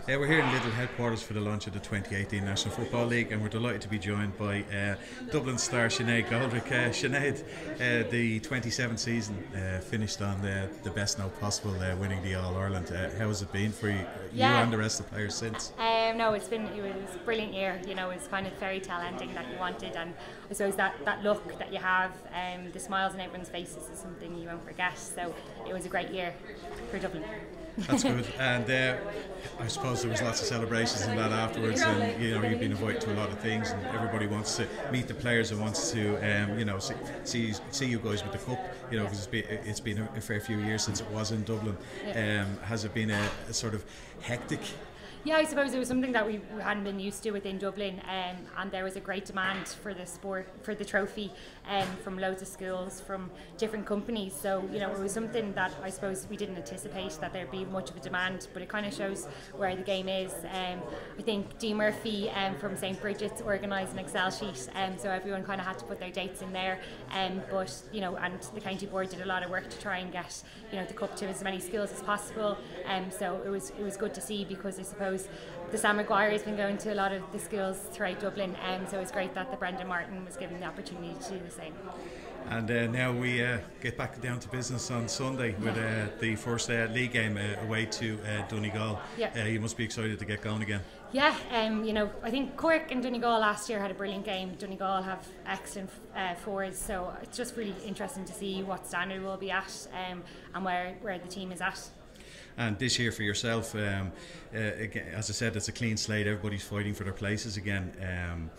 We're here in Lidl headquarters for the launch of the 2018 National Football League, and we're delighted to be joined by Dublin star Sinead Goldrick. Sinead, the 27th season finished on the best note possible, winning the All-Ireland. How has it been for you and the rest of the players since? No, it was a brilliant year. You know, it's kind of fairy tale ending that you wanted, and I suppose that look that you have, the smiles on everyone's faces is something you won't forget. So it was a great year for Dublin. That's good. And I suppose there was lots of celebrations in that afterwards, and you've been invited to a lot of things, and everybody wants to meet the players and wants to see you guys with the cup. Because it's been a fair few years since it was in Dublin. Has it been a sort of hectic? Yeah, I suppose it was something that we hadn't been used to within Dublin, and there was a great demand for the sport, for the trophy, from loads of schools, from different companies. So it was something that I suppose we didn't anticipate that there'd be much of a demand, but it kind of shows where the game is. I think Dee Murphy from St. Bridget's organised an Excel sheet, so everyone kind of had to put their dates in there. But and the county board did a lot of work to try and get the cup to as many schools as possible. So it was good to see, because I suppose the Sam Maguire has been going to a lot of the schools throughout Dublin, so it's great that the Brendan Martin was given the opportunity to do the same. And now we get back down to business on Sunday with the first league game away to Donegal. You must be excited to get going again. Yeah, I think Cork and Donegal last year had a brilliant game. Donegal have excellent forwards, so it's just really interesting to see what standard we'll be at, and where the team is at. And this year for yourself, again, as I said, it's a clean slate. Everybody's fighting for their places again.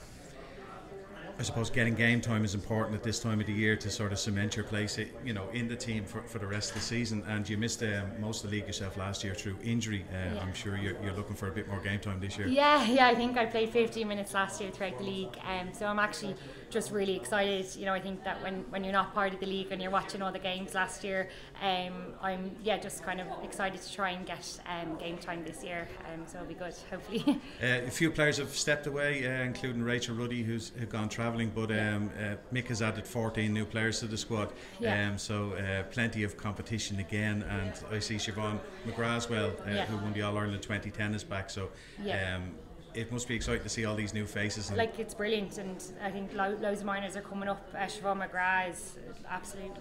I suppose getting game time is important at this time of the year to sort of cement your place, in the team for the rest of the season. And you missed most of the league yourself last year through injury. I'm sure you're looking for a bit more game time this year. Yeah, I think I played 15 minutes last year throughout the league. So I'm actually just really excited. I think that when you're not part of the league and you're watching all the games last year, I'm just kind of excited to try and get game time this year. So it'll be good, hopefully. A few players have stepped away, including Rachel Ruddy, who's gone travelling, but Mick has added 14 new players to the squad. So plenty of competition again, and I see Siobhan McGrath as well, who won the All-Ireland 2010 is back. So it must be exciting to see all these new faces. It's brilliant, and I think loads of minors are coming up. Siobhan McGrath is absolute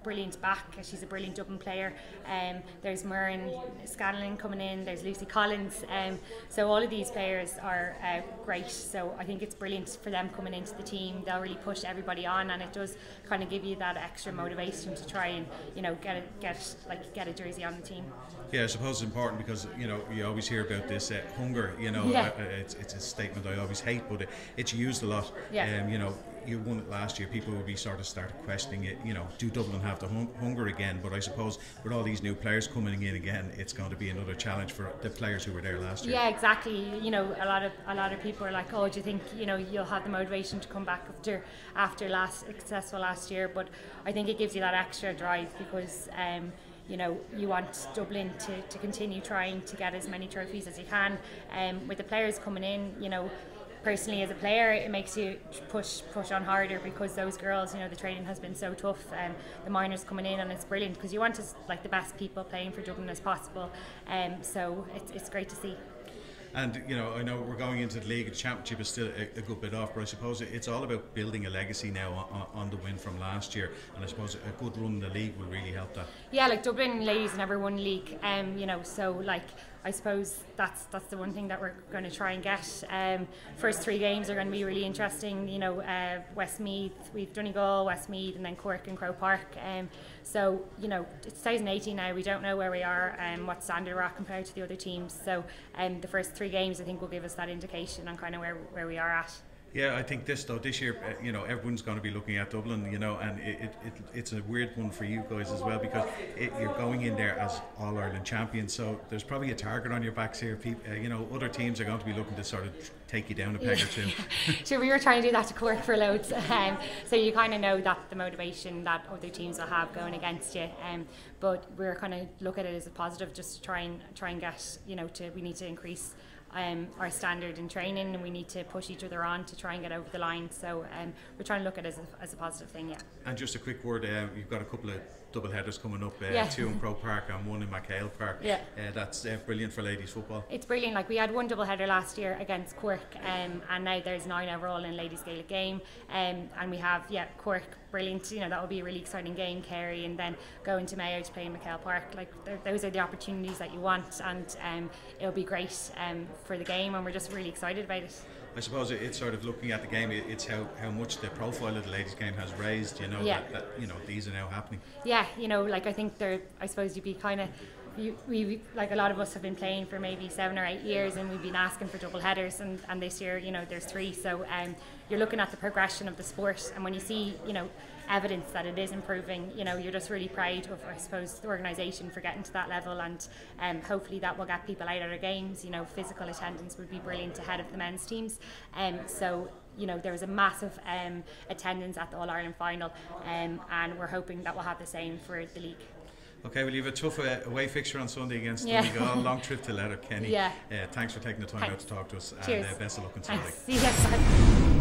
brilliant back. She's a brilliant Dublin player. There's Murren Scanlon coming in. There's Lucy Collins. So all of these players are great. So I think it's brilliant for them coming into the team. They'll really push everybody on, and it does kind of give you that extra motivation to try and get a jersey on the team. Yeah, I suppose it's important because you always hear about this hunger. It's a statement I always hate, but it's used a lot. You won it last year. People will be started questioning it. Do Dublin have the hunger again? But I suppose with all these new players coming in again, it's going to be another challenge for the players who were there last year. Yeah, exactly. A lot of people are like, oh, do you think you'll have the motivation to come back after successful last year? But I think it gives you that extra drive, because you want Dublin to continue trying to get as many trophies as you can. With the players coming in, personally as a player, it makes you push on harder, because those girls, the training has been so tough. The minors coming in, and it's brilliant because you want the best people playing for Dublin as possible. So it's great to see. And I know we're going into the league. The championship is still a good bit off, but I suppose it's all about building a legacy now on the win from last year, and I suppose a good run in the league will really help that. Yeah, Dublin ladies never won league, so I suppose that's the one thing that we're going to try and get. First three games are going to be really interesting. Westmeath, we've Donegal, Westmeath, and then Cork and Croke Park. So it's 2018 now. We don't know where we are and what standard we're at compared to the other teams. So the first three games, I think, will give us that indication on kind of where we are at. Yeah, I think this year, everyone's going to be looking at Dublin, and it's a weird one for you guys as well, because you're going in there as All-Ireland champions, so there's probably a target on your backs here. People, other teams are going to be looking to sort of take you down a peg or two. So we were trying to do that to Cork for loads, so you kind of know that the motivation that other teams will have going against you, but we're kind of look at it as a positive, just to try and get, we need to increase our standard in training, and we need to push each other on to try and get over the line. So we're trying to look at it as a positive thing. Yeah. And just a quick word, you've got a couple of double headers coming up, yeah. 2 in Pro Park and 1 in McHale Park. Yeah. That's brilliant for ladies football. It's brilliant. Like, we had 1 double header last year against Cork, and now there's 9 overall in ladies Gaelic game, and we have Cork, brilliant. That will be a really exciting game, Kerry, and then going to Mayo to play in McHale Park. Like, those are the opportunities that you want, and it'll be great for the game, and we're just really excited about it. I suppose it's sort of looking at the game, it's how much the profile of the ladies' game has raised, that these are now happening. Yeah, like, I think I suppose you'd be kind of, we like, a lot of us have been playing for maybe 7 or 8 years, and we've been asking for double headers, and this year, there's 3. So you're looking at the progression of the sport, and when you see, evidence that it is improving, you're just really proud of, I suppose, the organisation for getting to that level, and hopefully that will get people out of their games. Physical attendance would be brilliant ahead of the men's teams, so there was a massive attendance at the All-Ireland final, and we're hoping that we'll have the same for the league. Okay, well, you have a tough away fixture on Sunday against Donegal. Long trip to Letterkenny. Yeah. Thanks for taking the time out to talk to us. Cheers. And best of luck on Sunday. See you next time.